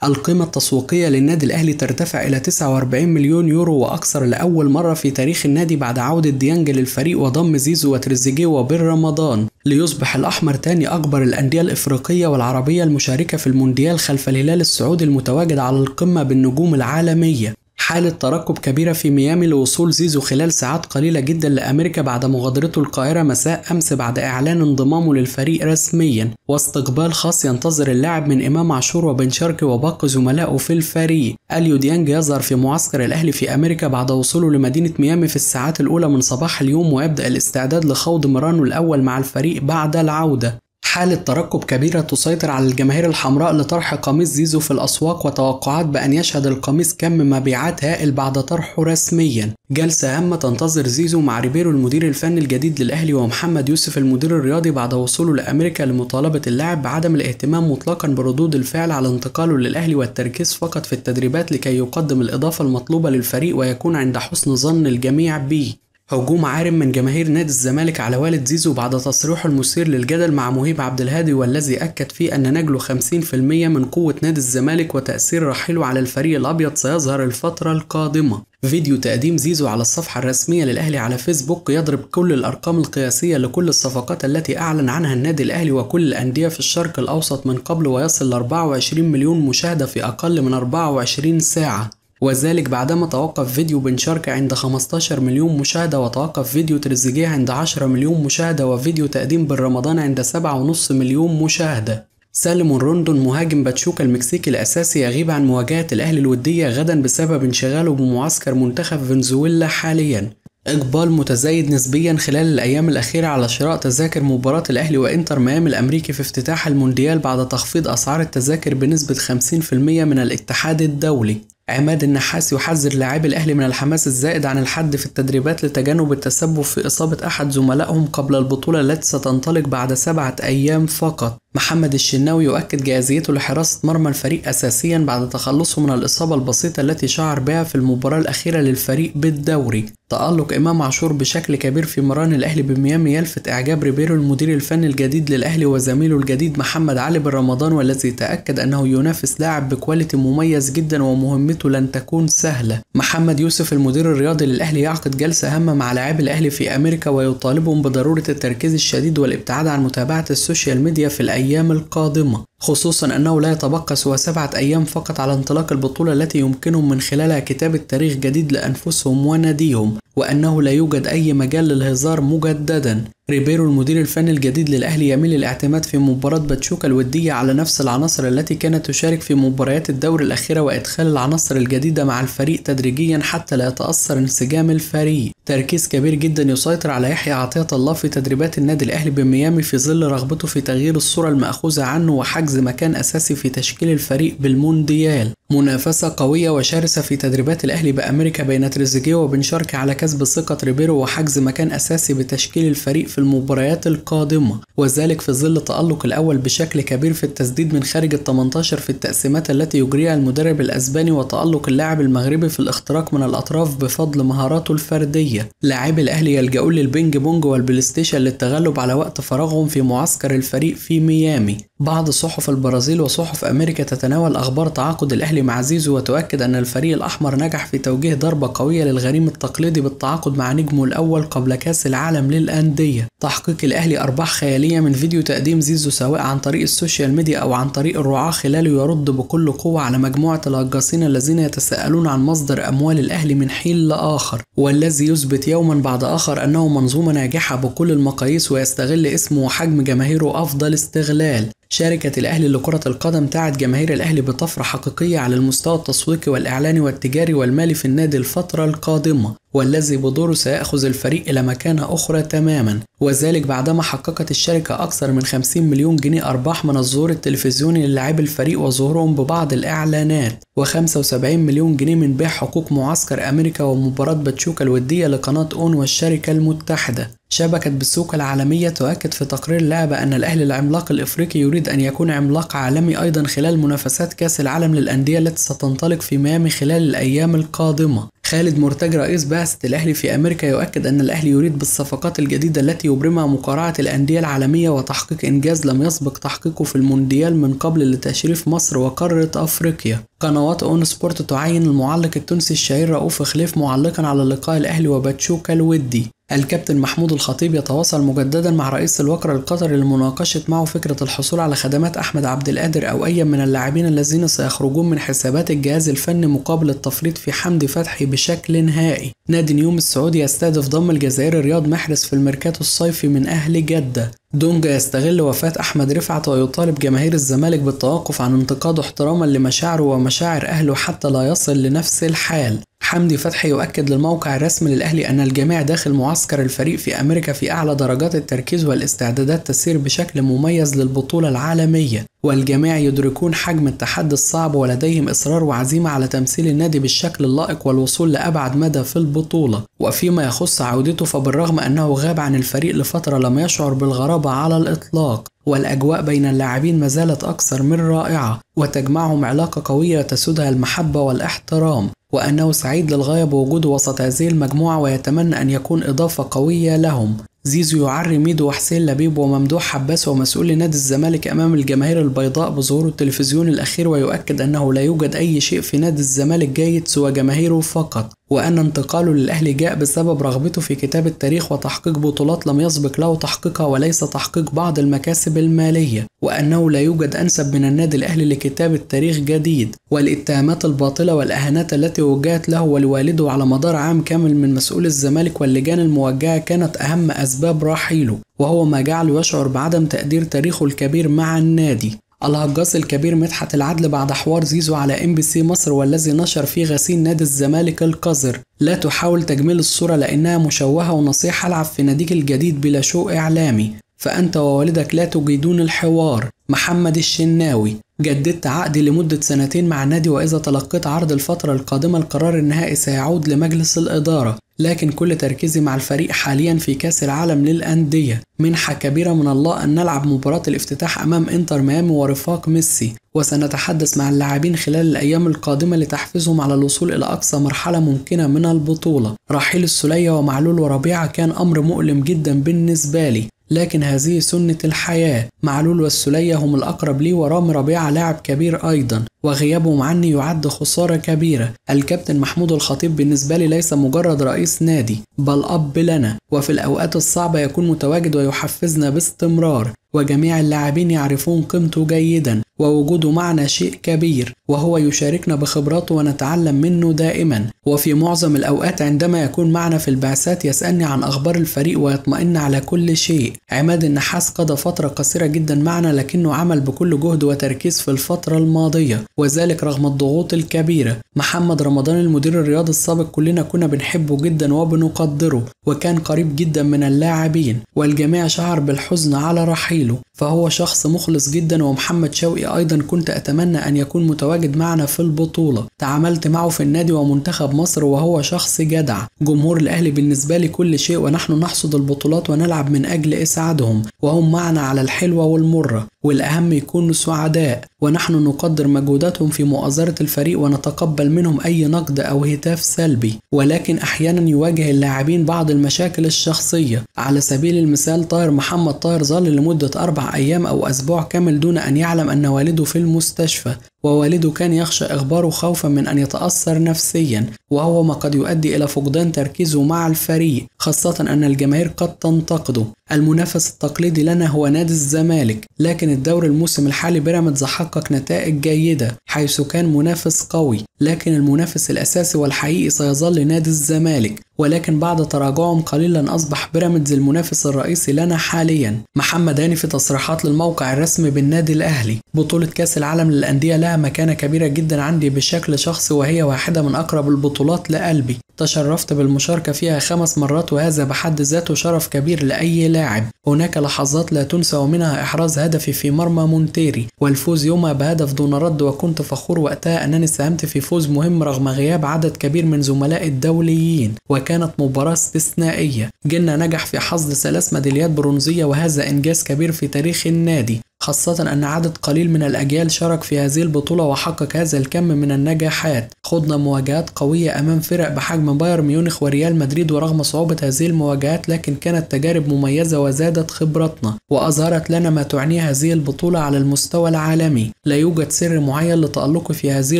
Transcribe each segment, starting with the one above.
القيمة التسويقية للنادي الأهلي ترتفع إلى 49 مليون يورو وأكثر لأول مرة في تاريخ النادي بعد عودة ديانج للفريق وضم زيزو وتريزيجيه وبن رمضان، ليصبح الأحمر تاني أكبر الأندية الإفريقية والعربية المشاركة في المونديال خلف الهلال السعودي المتواجد على القمة بالنجوم العالمية. حالة ترقب كبيرة في ميامي لوصول زيزو خلال ساعات قليلة جدا لأمريكا بعد مغادرته القاهرة مساء أمس بعد إعلان انضمامه للفريق رسميا، واستقبال خاص ينتظر اللاعب من إمام عاشور وبن شرقي وباقي زملائه في الفريق. أليو ديانج يظهر في معسكر الأهلي في أمريكا بعد وصوله لمدينة ميامي في الساعات الأولى من صباح اليوم، ويبدأ الاستعداد لخوض مرانه الأول مع الفريق بعد العودة. حالة ترقب كبيرة تسيطر على الجماهير الحمراء لطرح قميص زيزو في الأسواق، وتوقعات بأن يشهد القميص كم مبيعات هائل بعد طرحه رسميا. جلسة هامة تنتظر زيزو مع ريبيرو المدير الفني الجديد للأهلي ومحمد يوسف المدير الرياضي بعد وصوله لأمريكا لمطالبة اللاعب بعدم الاهتمام مطلقا بردود الفعل على انتقاله للأهلي والتركيز فقط في التدريبات لكي يقدم الإضافة المطلوبة للفريق ويكون عند حسن ظن الجميع به. هجوم عارم من جماهير نادي الزمالك على والد زيزو بعد تصريحه المثير للجدل مع مهيب عبد الهادي، والذي أكد فيه أن نجله 50% من قوة نادي الزمالك وتأثير رحيله على الفريق الأبيض سيظهر الفترة القادمة. فيديو تقديم زيزو على الصفحة الرسمية للأهلي على فيسبوك يضرب كل الأرقام القياسية لكل الصفقات التي أعلن عنها النادي الأهلي وكل الأندية في الشرق الأوسط من قبل، ويصل ل 24 مليون مشاهدة في أقل من 24 ساعة، وذلك بعدما توقف فيديو بن شرقي عند 15 مليون مشاهدة، وتوقف فيديو تريزيجيه عند 10 مليون مشاهدة، وفيديو تقديم بن رمضان عند 7.5 مليون مشاهدة. سالم روندون مهاجم باتشوكا المكسيكي الأساسي يغيب عن مواجهة الأهلي الودية غدا بسبب انشغاله بمعسكر منتخب فنزويلا حاليا. إقبال متزايد نسبيا خلال الأيام الأخيرة على شراء تذاكر مباراة الأهلي وإنتر ميامي الأمريكي في افتتاح المونديال بعد تخفيض أسعار التذاكر بنسبة 50% من الاتحاد الدولي. عماد النحاس يحذر لاعبي الأهلي من الحماس الزائد عن الحد في التدريبات لتجنب التسبب في إصابة أحد زملائهم قبل البطولة التي ستنطلق بعد 7 أيام فقط. محمد الشناوي يؤكد جاهزيته لحراسة مرمى الفريق أساسيا بعد تخلصه من الإصابة البسيطة التي شعر بها في المباراة الأخيرة للفريق بالدوري. تألق إمام عاشور بشكل كبير في مران الأهلي بميامي يلفت إعجاب ريبيرو المدير الفني الجديد للأهلي وزميله الجديد محمد علي بن رمضان، والذي تأكد أنه ينافس لاعب بكواليتي مميز جدا ومهمته لن تكون سهلة. محمد يوسف المدير الرياضي للأهلي يعقد جلسة هامة مع لاعبي الأهلي في أمريكا ويطالبهم بضرورة التركيز الشديد والابتعاد عن متابعة السوشيال ميديا في الأيام القادمة، خصوصا أنه لا يتبقى سوى 7 أيام فقط على انطلاق البطولة التي يمكنهم من خلالها كتابة تاريخ جديد لأنفسهم وناديهم، وأنه لا يوجد أي مجال للهزار مجددا. ريبيرو المدير الفني الجديد للأهلي يميل الاعتماد في مباراة باتشوكا الودية على نفس العناصر التي كانت تشارك في مباريات الدوري الأخيرة، وإدخال العناصر الجديدة مع الفريق تدريجيا حتى لا يتأثر انسجام الفريق. تركيز كبير جدا يسيطر على يحيى عطية الله في تدريبات النادي الأهلي بميامي في ظل رغبته في تغيير الصورة المأخوذة عنه وحجز مكان أساسي في تشكيل الفريق بالمونديال. منافسة قوية وشرسة في تدريبات الأهلي بأمريكا بين تريزيجيه وبن شرقي على كسب ثقة ريبيرو وحجز مكان أساسي بتشكيل الفريق في المباريات القادمة، وذلك في ظل تألق الأول بشكل كبير في التسديد من خارج ال18 في التقسيمات التي يجريها المدرب الأسباني، وتألق اللاعب المغربي في الاختراق من الأطراف بفضل مهاراته الفردية. لاعبي الأهلي يلجؤون للبينج بونج والبلايستيشن للتغلب على وقت فراغهم في معسكر الفريق في ميامي. بعض صحف البرازيل وصحف أمريكا تتناول أخبار تعاقد الأهلي مع زيزو وتؤكد أن الفريق الأحمر نجح في توجيه ضربة قوية للغريم التقليدي بالتعاقد مع نجمه الأول قبل كأس العالم للأندية. تحقيق الأهلي أرباح خيالية من فيديو تقديم زيزو سواء عن طريق السوشيال ميديا أو عن طريق الرعاة خلاله يرد بكل قوة على مجموعة الهجاصين الذين يتساءلون عن مصدر أموال الأهلي من حين لآخر، والذي يثبت يوما بعد آخر أنه منظومة ناجحة بكل المقاييس ويستغل اسمه وحجم جماهيره أفضل استغلال. شركة الأهلي لكرة القدم تعد جماهير الأهلي بطفرة حقيقية على المستوى التسويقي والإعلاني والتجاري والمالي في النادي الفترة القادمة، والذي بدوره سيأخذ الفريق إلى مكانة أخرى تماما، وذلك بعدما حققت الشركة أكثر من 50 مليون جنيه أرباح من الظهور التلفزيوني للاعبي الفريق وظهورهم ببعض الإعلانات، و75 مليون جنيه من بيع حقوق معسكر أمريكا ومباراة باتشوكا الودية لقناة أون والشركة المتحدة. شبكة بالسوق العالمية تؤكد في تقرير لها بأن الأهلي العملاق الإفريقي يريد أن يكون عملاق عالمي أيضا خلال منافسات كأس العالم للأندية التي ستنطلق في ميامي خلال الأيام القادمة. خالد مرتجي رئيس بعثة الأهلي في أمريكا يؤكد أن الأهلي يريد بالصفقات الجديدة التي يبرمها مقارعة الأندية العالمية وتحقيق إنجاز لم يسبق تحقيقه في المونديال من قبل لتشريف مصر وقارة أفريقيا. قنوات أون سبورت تعين المعلق التونسي الشهير رؤوف خليف معلقا على لقاء الأهلي وباتشوكا الودي. الكابتن محمود الخطيب يتواصل مجددا مع رئيس الوكرة القطري لمناقشة معه فكرة الحصول على خدمات أحمد عبد القادر أو أي من اللاعبين الذين سيخرجون من حسابات الجهاز الفني مقابل التفريط في حمدي فتحي بشكل نهائي. نادي نيوم السعودي يستهدف ضم الجزائري رياض محرز في الميركاتو الصيفي من أهل جدة. دونجا يستغل وفاة أحمد رفعت ويطالب جماهير الزمالك بالتوقف عن انتقاده احتراما لمشاعره ومشاعر أهله حتى لا يصل لنفس الحال. حمدي فتحي يؤكد للموقع الرسمي للأهلي أن الجميع داخل معسكر الفريق في أمريكا في أعلى درجات التركيز والاستعدادات تسير بشكل مميز للبطولة العالمية، والجميع يدركون حجم التحدي الصعب ولديهم إصرار وعزيمة على تمثيل النادي بالشكل اللائق والوصول لأبعد مدى في البطولة. وفيما يخص عودته فبالرغم أنه غاب عن الفريق لفترة لم يشعر بالغرابة على الإطلاق، والأجواء بين اللاعبين ما زالت أكثر من رائعة وتجمعهم علاقة قوية تسودها المحبة والاحترام، وأنه سعيد للغاية بوجوده وسط هذه المجموعة ويتمنى أن يكون إضافة قوية لهم. زيزو يعري ميدو وحسين لبيب وممدوح حباس ومسؤول نادي الزمالك أمام الجماهير البيضاء بظهور التلفزيون الأخير، ويؤكد أنه لا يوجد أي شيء في نادي الزمالك جيد سوى جماهيره فقط، وأن انتقاله للأهلي جاء بسبب رغبته في كتابة تاريخ وتحقيق بطولات لم يسبق له تحقيقها وليس تحقيق بعض المكاسب المالية، وأنه لا يوجد أنسب من النادي الأهلي لكتابة تاريخ جديد. والاتهامات الباطلة والأهانات التي وجهت له ولوالده على مدار عام كامل من مسؤول الزمالك واللجان الموجهة كانت أهم أسباب رحيله، وهو ما جعله يشعر بعدم تقدير تاريخه الكبير مع النادي. الهجاص الكبير مدحت العدل بعد حوار زيزو على MBC مصر والذي نشر فيه غسيل نادي الزمالك القذر: لا تحاول تجميل الصورة لأنها مشوهة، ونصيحة العب في ناديك الجديد بلا شو إعلامي، فأنت ووالدك لا تجيدون الحوار. محمد الشناوي: جددت عقدي لمدة 2 مع النادي، وإذا تلقيت عرض الفترة القادمة القرار النهائي سيعود لمجلس الإدارة، لكن كل تركيزي مع الفريق حاليا في كأس العالم للأندية. منحة كبيرة من الله أن نلعب مباراة الافتتاح أمام إنتر ميامي ورفاق ميسي، وسنتحدث مع اللاعبين خلال الأيام القادمة لتحفيزهم على الوصول إلى أقصى مرحلة ممكنة من البطولة. رحيل السولية ومعلول وربيعة كان أمر مؤلم جدا بالنسبة لي، لكن هذه سنة الحياة. معلول والسولية هم الأقرب لي، ورامي ربيعة لاعب كبير أيضا، وغيابهم عني يعد خسارة كبيرة. الكابتن محمود الخطيب بالنسبة لي ليس مجرد رئيس نادي بل أب لنا، وفي الأوقات الصعبة يكون متواجد ويحفزنا باستمرار، وجميع اللاعبين يعرفون قيمته جيدا، ووجوده معنا شيء كبير، وهو يشاركنا بخبراته ونتعلم منه دائما. وفي معظم الأوقات عندما يكون معنا في البعثات يسألني عن أخبار الفريق ويطمئن على كل شيء. عماد النحاس قضى فترة قصيرة جدا معنا، لكنه عمل بكل جهد وتركيز في الفترة الماضية، وذلك رغم الضغوط الكبيرة. محمد رمضان المدير الرياضي السابق كلنا كنا بنحبه جدا وبنقدره، وكان قريب جدا من اللاعبين، والجميع شعر بالحزن على رحيله، فهو شخص مخلص جدا. ومحمد شوقي أيضا كنت أتمنى أن يكون متواجد معنا في البطولة، تعاملت معه في النادي ومنتخب مصر وهو شخص جدع. جمهور الأهلي بالنسبة لي كل شيء، ونحن نحصد البطولات ونلعب من أجل إسعادهم، وهم معنا على الحلوة والمرة، والأهم يكونوا سعداء، ونحن نقدر مجهوداتهم في مؤازرة الفريق ونتقبل منهم أي نقد أو هتاف سلبي. ولكن أحيانا يواجه اللاعبين بعض المشاكل الشخصية. على سبيل المثال طاهر محمد طاهر ظل لمدة 4 أيام أو أسبوع كامل دون أن يعلم أن والده في المستشفى، ووالده كان يخشى إخباره خوفا من أن يتأثر نفسيا، وهو ما قد يؤدي إلى فقدان تركيزه مع الفريق، خاصة أن الجماهير قد تنتقده. المنافس التقليدي لنا هو نادي الزمالك، لكن الدوري الموسم الحالي بيراميدز حقق نتائج جيدة حيث كان منافس قوي، لكن المنافس الأساسي والحقيقي سيظل نادي الزمالك، ولكن بعد تراجعهم قليلا أصبح بيراميدز المنافس الرئيسي لنا حاليا. محمد هاني في تصريحات للموقع الرسمي بالنادي الأهلي: بطولة كأس العالم للأندية لها مكانة كبيرة جدا عندي بشكل شخصي، وهي واحدة من أقرب البطولات لقلبي، تشرفت بالمشاركة فيها 5 مرات، وهذا بحد ذاته شرف كبير لأي لاعب. هناك لحظات لا تنسى، ومنها إحراز هدفي في مرمى مونتيري والفوز يومها بهدف دون رد، وكنت فخور وقتها أنني ساهمت في فوز مهم رغم غياب عدد كبير من زملاء الدوليين، وكانت مباراة استثنائية. جيلنا نجح في حصد 3 ميداليات برونزية، وهذا إنجاز كبير في تاريخ النادي، خاصة أن عدد قليل من الأجيال شارك في هذه البطولة وحقق هذا الكم من النجاحات. خضنا مواجهات قوية أمام فرق بحجم بايرن ميونخ وريال مدريد، ورغم صعوبة هذه المواجهات لكن كانت تجارب مميزة وزادت خبرتنا وأظهرت لنا ما تعنيه هذه البطولة على المستوى العالمي. لا يوجد سر معين لتألقي في هذه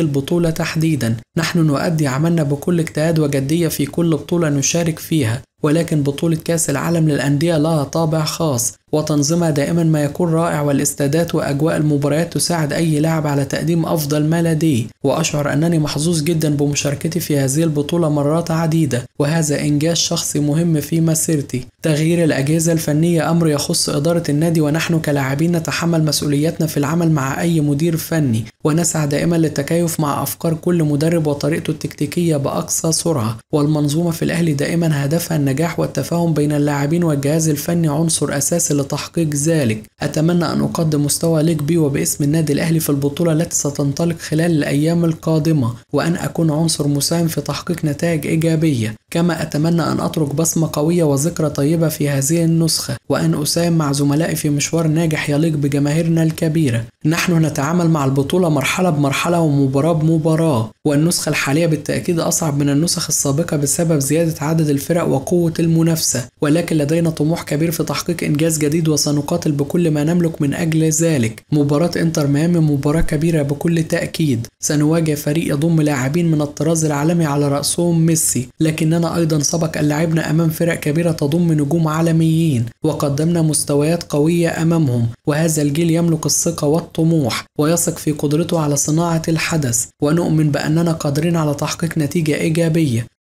البطولة تحديدا، نحن نؤدي عملنا بكل اجتهاد وجدية في كل بطولة نشارك فيها، ولكن بطولة كأس العالم للأندية لها طابع خاص وتنظيمها دائما ما يكون رائع، والاستادات وأجواء المباريات تساعد أي لاعب على تقديم أفضل ما لديه، وأشعر أنني محظوظ جدا بمشاركتي في هذه البطولة مرات عديدة، وهذا إنجاز شخصي مهم في مسيرتي. تغيير الأجهزة الفنية أمر يخص إدارة النادي، ونحن كلاعبين نتحمل مسؤوليتنا في العمل مع أي مدير فني، ونسعى دائما للتكيف مع أفكار كل مدرب وطريقته التكتيكية بأقصى سرعة. والمنظومة في الأهلي دائما هدفها النجاح والتفاهم بين اللاعبين والجهاز الفني عنصر أساسي لتحقيق ذلك. أتمنى أن أقدم مستوى ليق بي وباسم النادي الأهلي في البطولة التي ستنطلق خلال الأيام القادمة، وأن أكون عنصر مساهم في تحقيق نتائج إيجابية. كما أتمنى أن أترك بصمة قوية وذكرى طيبة في هذه النسخة، وأن أساهم مع زملائي في مشوار ناجح يليق بجماهيرنا الكبيرة. نحن نتعامل مع البطولة مرحلة بمرحلة ومباراة بمباراة، والنسخة الحالية بالتأكيد أصعب من النسخ السابقة بسبب زيادة عدد الفرق وقوة المنافسة، ولكن لدينا طموح كبير في تحقيق إنجاز جديد وسنقاتل بكل ما نملك من أجل ذلك. مباراة إنتر ميامي مباراة كبيرة بكل تأكيد، سنواجه فريق يضم لاعبين من الطراز العالمي على رأسهم ميسي، لكننا أيضا سبق أن لعبنا أمام فرق كبيرة تضم نجوم عالميين وقدمنا مستويات قوية أمامهم، وهذا الجيل يملك الثقة والطموح ويثق في قدرته على صناعة الحدث، ونؤمن بأننا قادرين على تحقيق نتيجة إيجابية.